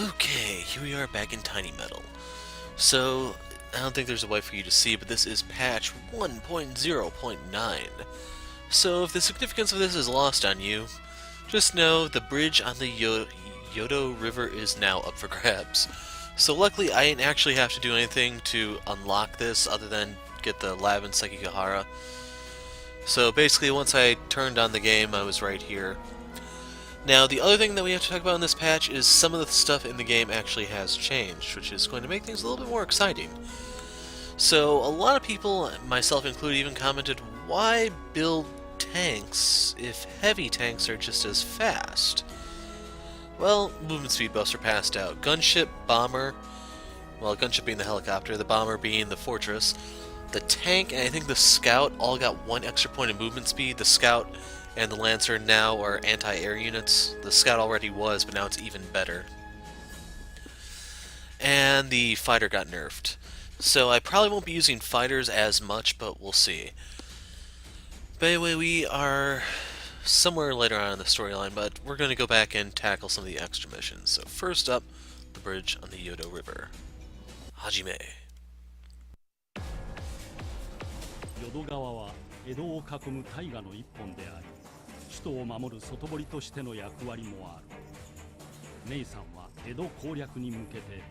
Okay, here we are back in Tiny Metal. So, I don't think there's a way for you to see, but this is patch 1.0.9. So, if the significance of this is lost on you, just know the bridge on the Yodo River is now up for grabs. So luckily I didn't actually have to do anything to unlock this other than get the Lab and Sekigahara. So basically once I turned on the game I was right here. Now the other thing that we have to talk about in this patch is some of the stuff in the game actually has changed, which is going to make things a little bit more exciting. So a lot of people, myself included, even commented, why build tanks if heavy tanks are just as fast? Well, movement speed buffs are passed out. Gunship, bomber, well, gunship being the helicopter, the bomber being the fortress, the tank, and I think the scout all got 1 extra point of movement speed. The scout and the lancer now are anti-air units. The scout already was, but now it's even better. And the fighter got nerfed. So I probably won't be using fighters as much, but we'll see. But anyway, we are somewhere later on in the storyline, but we're going to go back and tackle some of the extra missions. So first up, the bridge on the Yodo River. Hajime. 淀川は江戸を囲む大河の一本であり、首都を守る外堀としての役割もある。姉さんは江戸攻略に向けて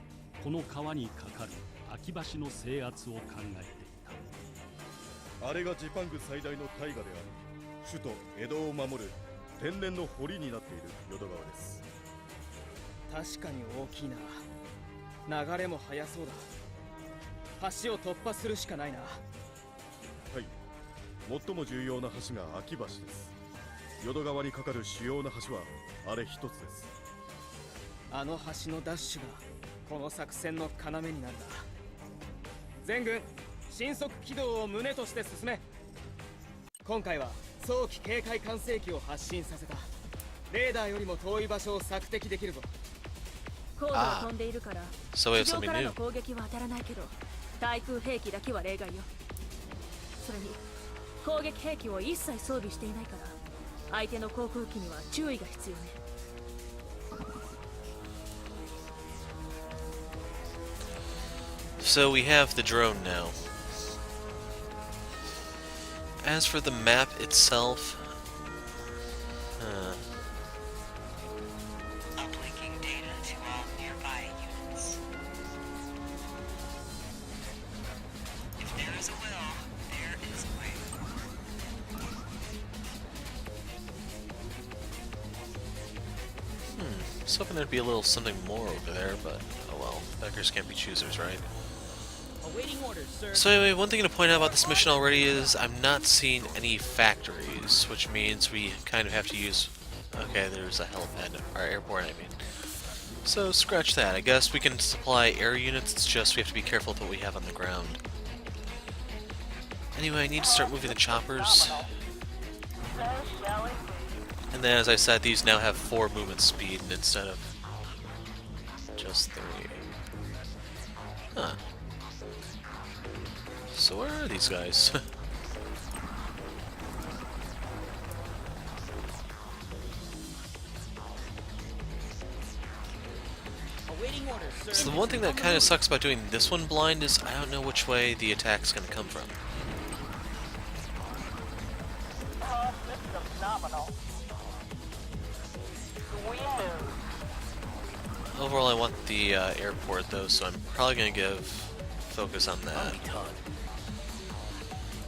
この川に架かる秋橋の制圧を考えていた。あれがジパング最大の大河である。首都江戸を守る天然の堀になっている淀川です。確かに大きいな。流れも速そうだ。橋を突破するしかないな。はい、最も重要な橋が秋橋です。淀川に架かる主要な橋はあれ一つです。あの橋のダッシュがこの作戦の要になるな。全軍神速軌道を胸として進め。今回は早期警戒管制機を発進させた。レーダーよりも遠い場所を索敵できるぞ。高度は飛んでいるから地上からの攻撃は当たらないけど、対空兵器だけは例外よ。それに攻撃兵器を一切装備していないから相手の航空機には注意が必要ね。So we have the drone now. As for the map itself, Uplinking data to all nearby units. If there is a will, there is a way. I was hoping there'd be a little something more over there, but oh well, beggars can't be choosers, right? Awaiting orders, sir. So anyway, one thing to point out about this mission already is I'm not seeing any factories, which means we kind of have to use... Okay, there's a helipad, or airport I mean. So scratch that. I guess we can supply air units, it's just we have to be careful with what we have on the ground. Anyway, I need to start moving the choppers. And then as I said, these now have 4 movement speed instead of just 3. Huh. So where are these guys? Awaiting orders, sir. So the one thing that kind of sucks about doing this one blind is I don't know which way the attack's going to come from. Overall I want the airport though, so I'm probably going to give focus on that.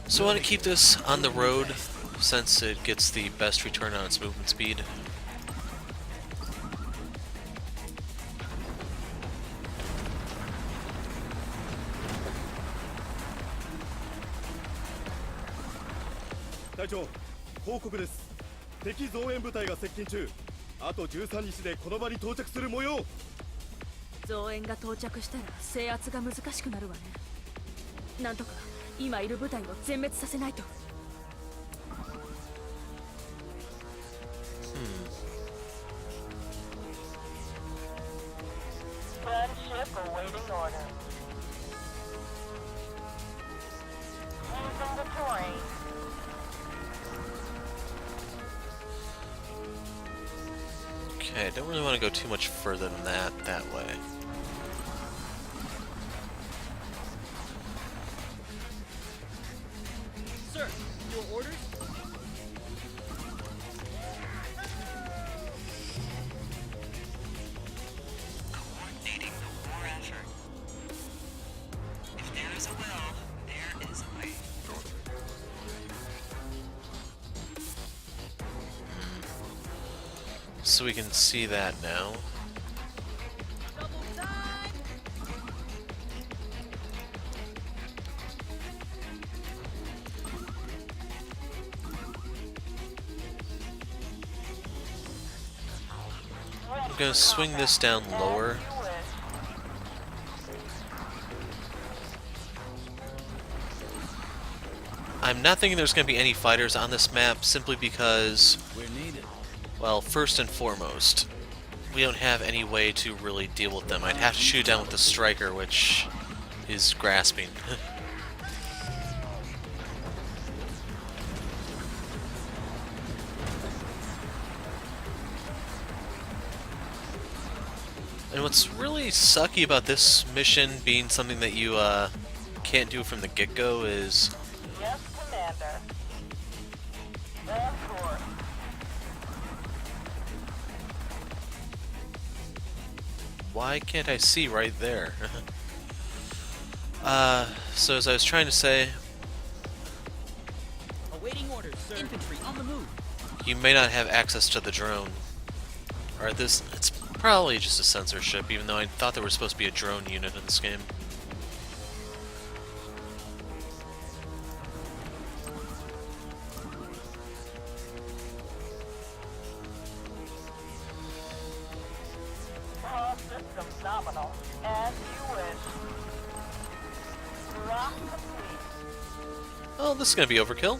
So I want to keep this on the road since it gets the best return on its movement speed. Taicho, 報告です。敵増援部隊が接近中。あと13日でこの場に到着する模様。増援が到着したら制圧が難しくなるわね。なんとか今いる部隊を全滅させないと。Gunship awaiting order. Using the terrain. Okay, I don't really want to go too much further than that way. Sir, your orders? Coordinating the war effort. If there is a will, there is a way. So we can see that now. I'm gonna swing this down lower. I'm not thinking there's gonna be any fighters on this map simply because, well, first and foremost, we don't have any way to really deal with them. I'd have to shoot down with the striker, which is grasping. And what's really sucky about this mission being something that you can't do from the get-go is... Yes, Commander. Of course. Why can't I see right there? So as I was trying to say, Awaiting orders, sir. Infantry on the move. you may not have access to the drone. Or it's probably just a censorship, even though I thought there was supposed to be a drone unit in this game. All systems nominal. As you wish. Rock complete. Oh, this is gonna be overkill.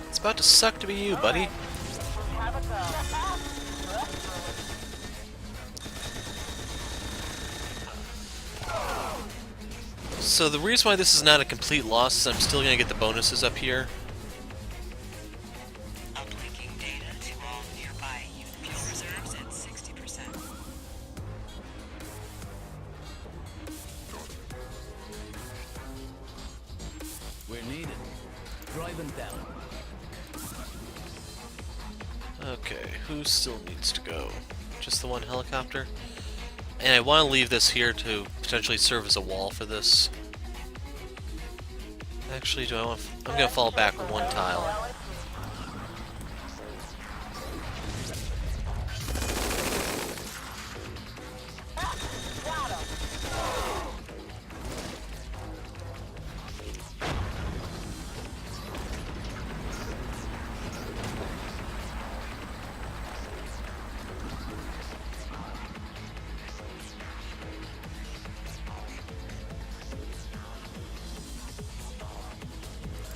It's about to suck to be you, buddy. Have a go. So the reason why this is not a complete loss is I'm still gonna get the bonuses up here. Uplinking data to all nearby unit fuel reserves at 60%. We're needed. Drive them down. Okay, who still needs to go? Just the one helicopter? And I want to leave this here to potentially serve as a wall for this. Actually, do I want... I'm going to fall back one tile.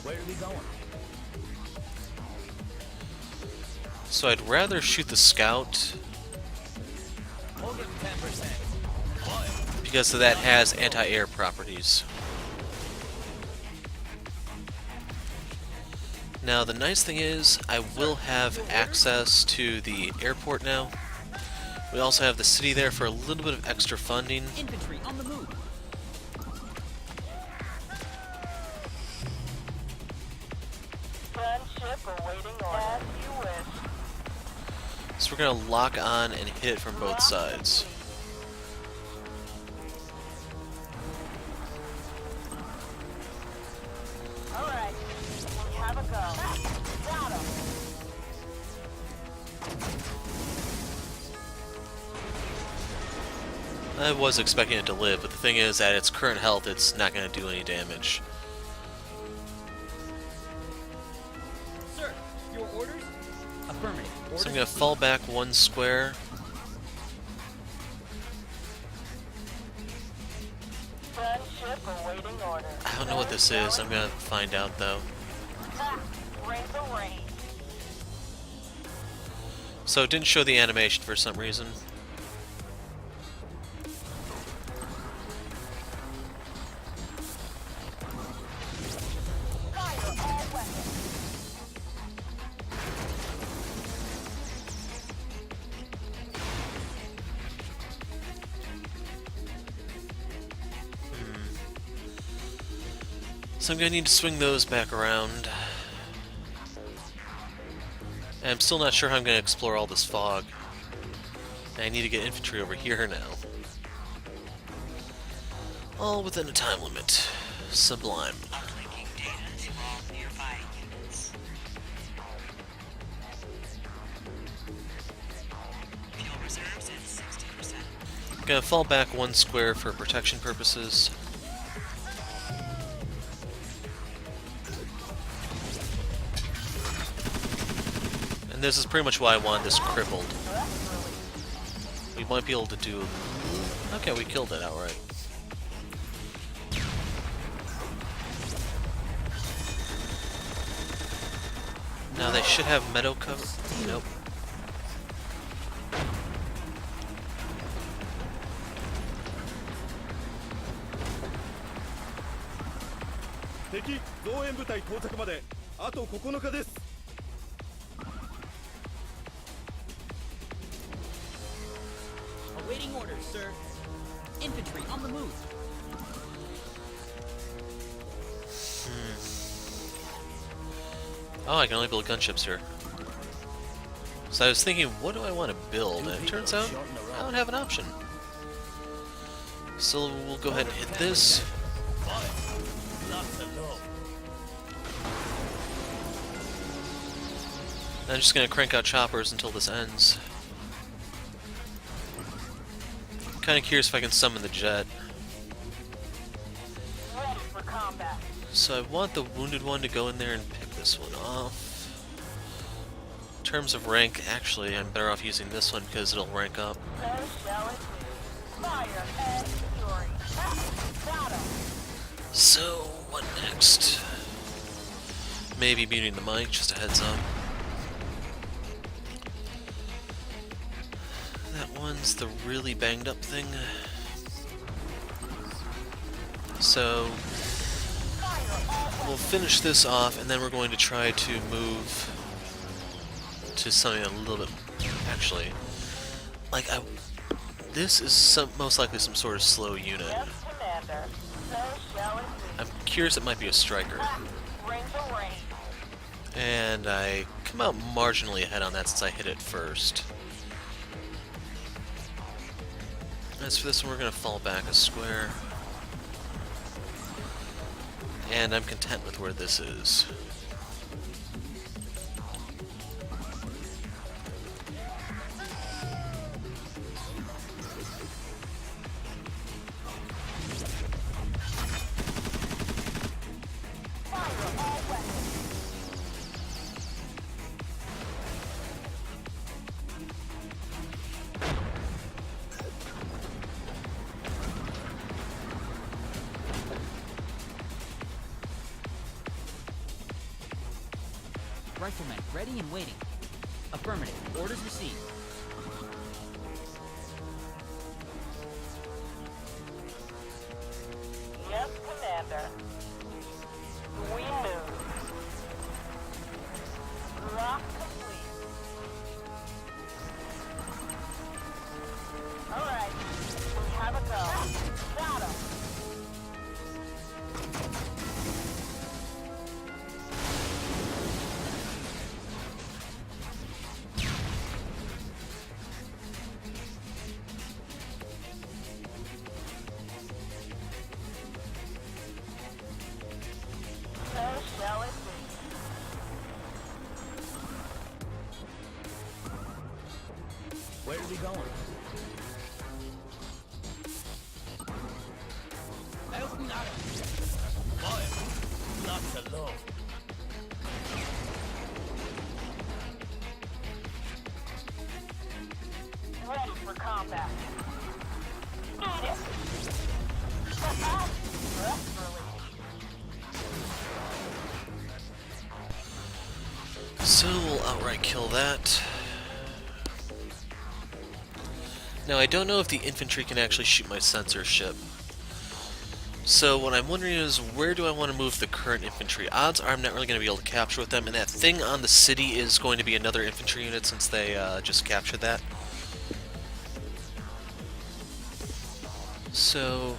Where are we going? So I'd rather shoot the scout We'll get 10%. because that has anti-air properties. Now the nice thing is I will have access to the airport now. We also have the city there for a little bit of extra funding. Infantry on the move. Gunship awaiting orders. As you wish. So we're going to lock on and hit it from both sides. Alright. Have a go. Got him. I was expecting it to live, but the thing is, at its current health, it's not going to do any damage. Sir, your orders? Affirmative. So I'm going to fall back one square. Gunship awaiting orders. I don't know what this is. I'm going to find out, though. Ha! Bring the rain. So it didn't show the animation for some reason. Fire all weapons. So I'm going to need to swing those back around. And I'm still not sure how I'm going to explore all this fog. And I need to get infantry over here now. All within a time limit. Sublime. Uplinking data to all nearby units. Fuel reserves at 60%. I'm going to fall back 1 square for protection purposes. And this is pretty much why I wanted this crippled. We might be able to do... Okay, we killed it outright. Now they should have meadow cover. Nope. Awaiting orders, sir. Infantry on the move. Oh, I can only build gunships here. So I was thinking, what do I want to build? And it turns out, I don't have an option. So we'll go ahead and hit this. I'm just going to crank out choppers until this ends. Kind of curious if I can summon the jet. Ready for combat. So I want the wounded one to go in there and pick this one off. In terms of rank, actually, I'm better off using this one because it'll rank up. So shall it be. Fire and fury. Got him. So, what next? Maybe muting the mic, just a heads up. That one's the really banged up thing. So, we'll finish this off, and then we're going to try to move to something a little bit... Actually, like, this is most likely some sort of slow unit. Yes, Commander. So shall it be. I'm curious, it might be a striker. Bring the rain. And I come out marginally ahead on that since I hit it first. As for this one, we're going to fall back a square. And I'm content with where this is. Riflemen ready and waiting. Affirmative. Orders received. Yes, Commander. We move. Lock complete. Alright. We have a go. Got him. So shall it be. Where are we going? Not alone. Ready for combat. Eat it. Stress relief. So we'll outright kill that. Now I don't know if the infantry can actually shoot my sensor ship. So what I'm wondering is, where do I want to move the current infantry? Odds are I'm not really going to be able to capture with them, and that thing on the city is going to be another infantry unit since they just captured that. So,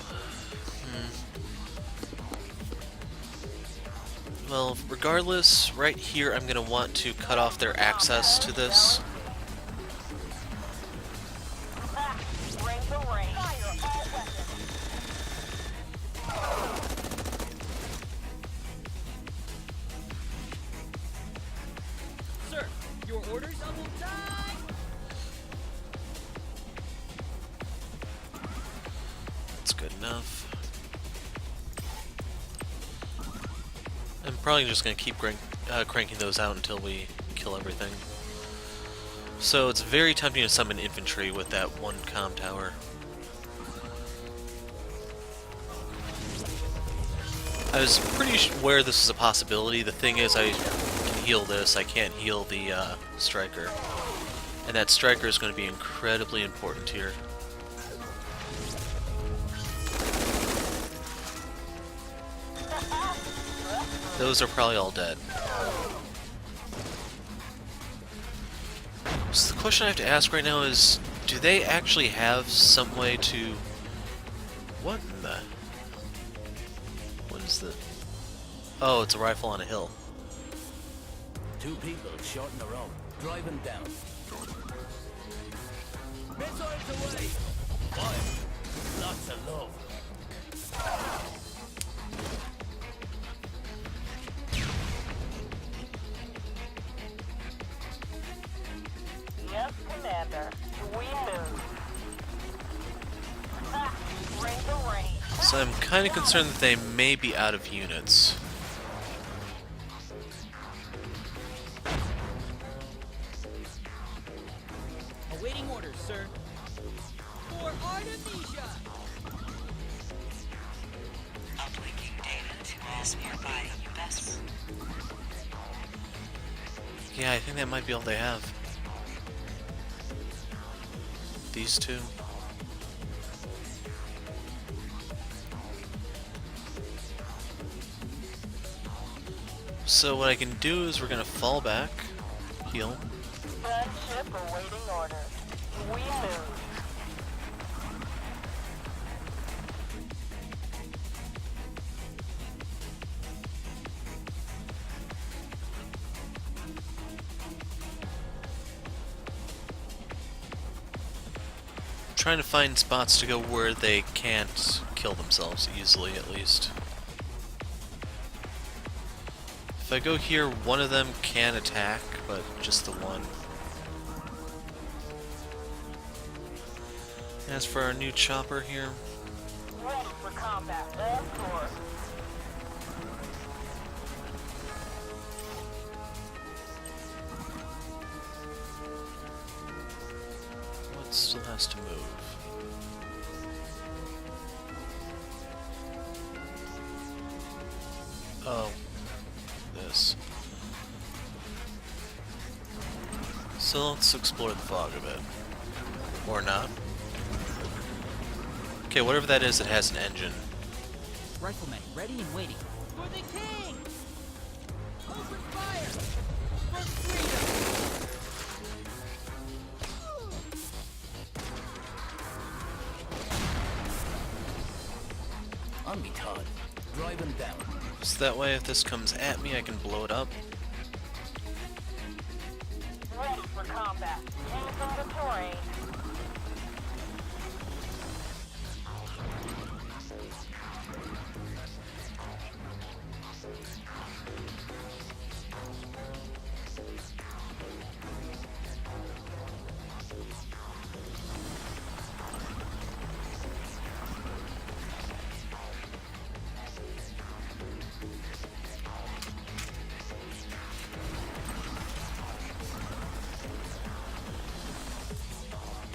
Well, regardless, right here I'm going to want to cut off their access to this. Bring the rain. Fire all weapons. Sir, your orders double time. That's good enough. I'm probably just going to keep cranking those out until we kill everything. So it's very tempting to summon infantry with that one comm tower. I was pretty aware this was a possibility. The thing is, I can heal this, I can't heal the striker. And that striker is going to be incredibly important here. Those are probably all dead. So the question I have to ask right now is, do they actually have some way to... What in the... What is the... Oh, it's a rifle on a hill. 2 people shot in a row. Drive them down. Missiles away! Fire! Lots of love. Yes, Commander. We move. Bring the rain. So I'm kind of concerned that they may be out of units. Awaiting orders, sir. For Artemisia. Uplinking data to all nearby UBS. Yeah, I think that might be all they have. These two. So what I can do is we're gonna fall back, heal. Gunship awaiting orders. We move. Trying to find spots to go where they can't kill themselves easily, at least. If I go here, one of them can attack, but just the one. As for our new chopper here, Ready for combat. Of course. what still has to move? Oh, this. So let's explore the fog a bit. Or not. Okay, whatever that is, it has an engine. Riflemen ready and waiting. For the king! Open fire! For freedom! On me, Todd. Drive them down. So that way if this comes at me, I can blow it up. Ready for combat. Using the terrain.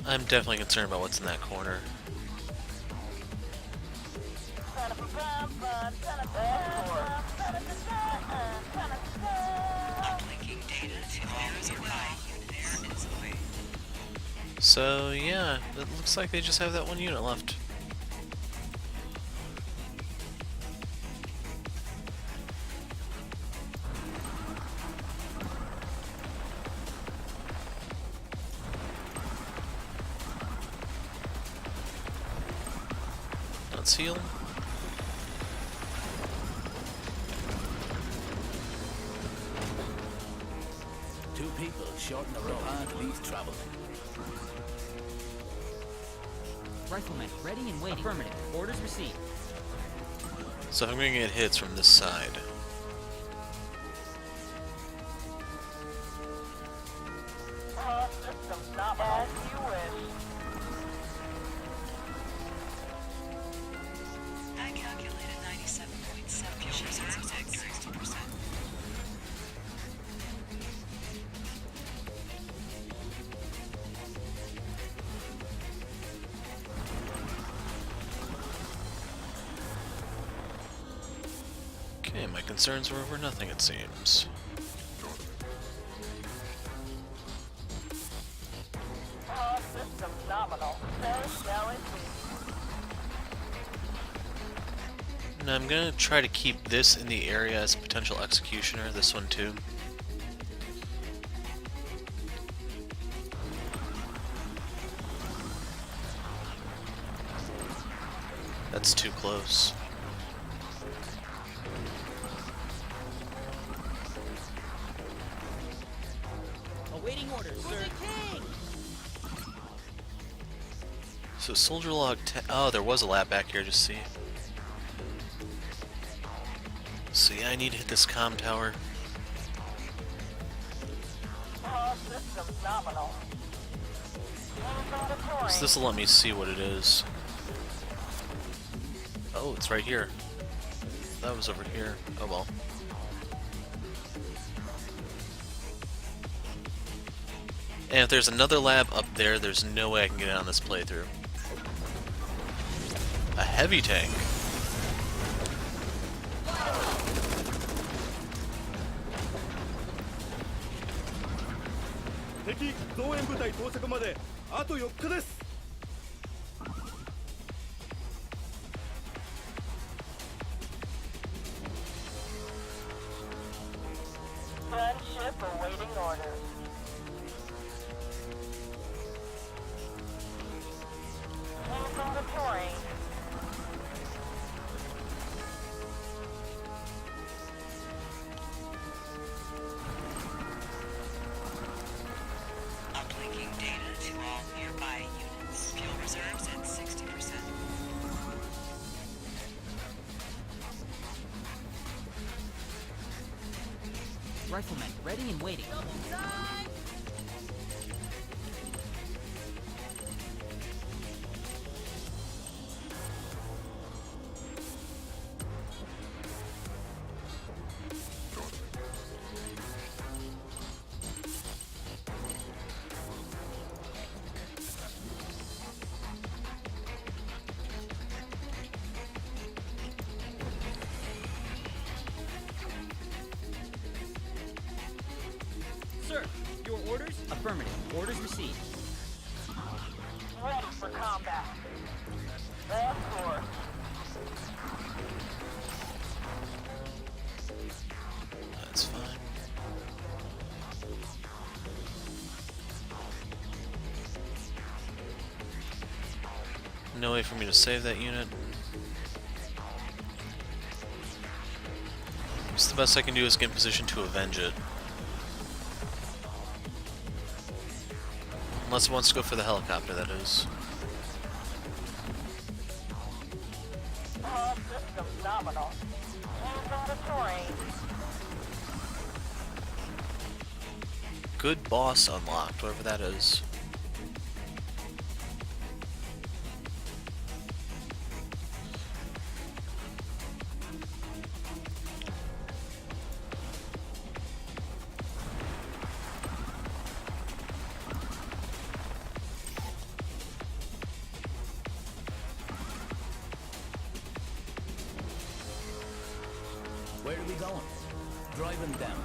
I'm definitely concerned about what's in that corner. Uplinking data to all nearby UBS. So yeah, it looks like they just have that one unit left. Let's heal. shorten the road. Prepare least travel. Rifleman, ready and waiting. Affirmative. Orders received. So I'm going to get hits from this side. Systems nominal. As you wish. I calculated 97.7 fuel reserves at 60%. Okay, my concerns were over nothing, it seems. Systems nominal. So shall it be. And I'm gonna try to keep this in the area as a potential executioner, this one too. That's too close. Awaiting orders, sir. So soldier log 10. Oh, there was a lab back here, just see. So yeah, I need to hit this comm tower. Systems nominal. So this will let me see what it is. Oh, it's right here. That was over here. Oh well. And if there's another lab up there, there's no way I can get it on this playthrough. A heavy tank. Gunship awaiting orders. Using the terrain. Uplinking data to all nearby units. Fuel reserves at 60%. Rifleman, ready and waiting. Sir, your orders? Affirmative. Orders received. Ready for combat. Of course. That's fine. No way for me to save that unit. So the best I can do is get in position to avenge it. Unless it wants to go for the helicopter, that is. Systems nominal. Using the terrain. Good boss unlocked, whatever that is. Where are we going? Driving down.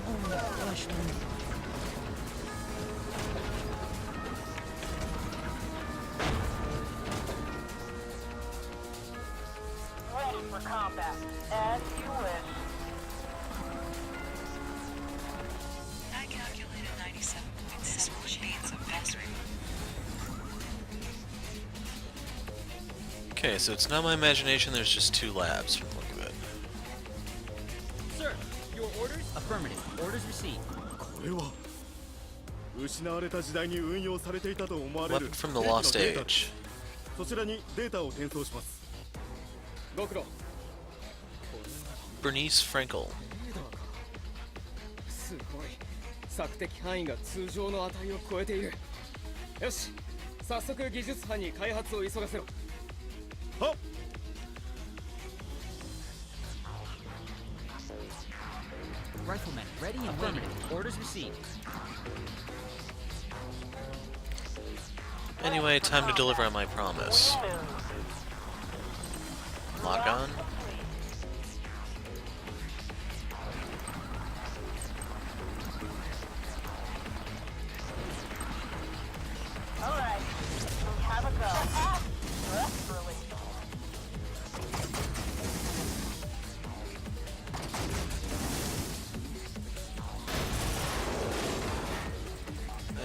Oh my gosh, man. Ready for combat. As you wish. I calculated 97.6, which means a fast rate. Okay, so it's not my imagination, there's just 2 labs from the look of it. Sir, your orders? Affirmative. Orders received. これは失われた時代に運用されていたと思われる Weapon from the Lost 兵器のデータ Age. そちらにデータを転送します。ご苦労。 Bernice Frankel. すごい。索敵範囲が通常の値を超えている。よし、早速技術班に開発を急がせろ。はっ。 Riflemen, ready and affirmative. Orders received. Anyway, time to deliver on my promise. Lock on. Alright, let's have a go. Stress relief.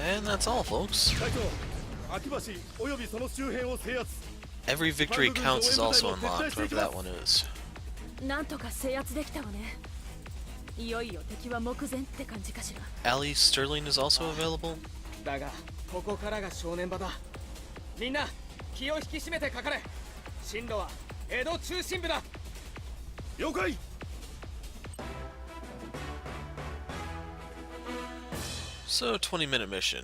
And that's all, folks. 隊長、秋橋およびその周辺を制圧。 Every victory counts is also unlocked, wherever that one is. なんとか制圧できたわね。いよいよ敵は目前って感じかしら。 Ali Sterling is also available. だが、ここからが正念場だ。みんな、気を引き締めてかかれ。進路は江戸中心部だ。了解。 So, 20-minute mission.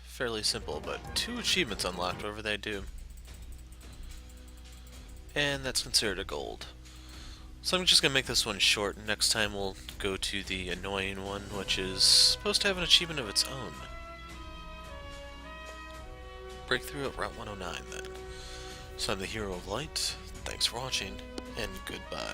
Fairly simple, but 2 achievements unlocked, whatever they do. And that's considered a gold. So I'm just gonna make this one short, and next time we'll go to the annoying one, which is supposed to have an achievement of its own. Breakthrough at Route 109, then. So I'm the Hero of Light, thanks for watching, and goodbye.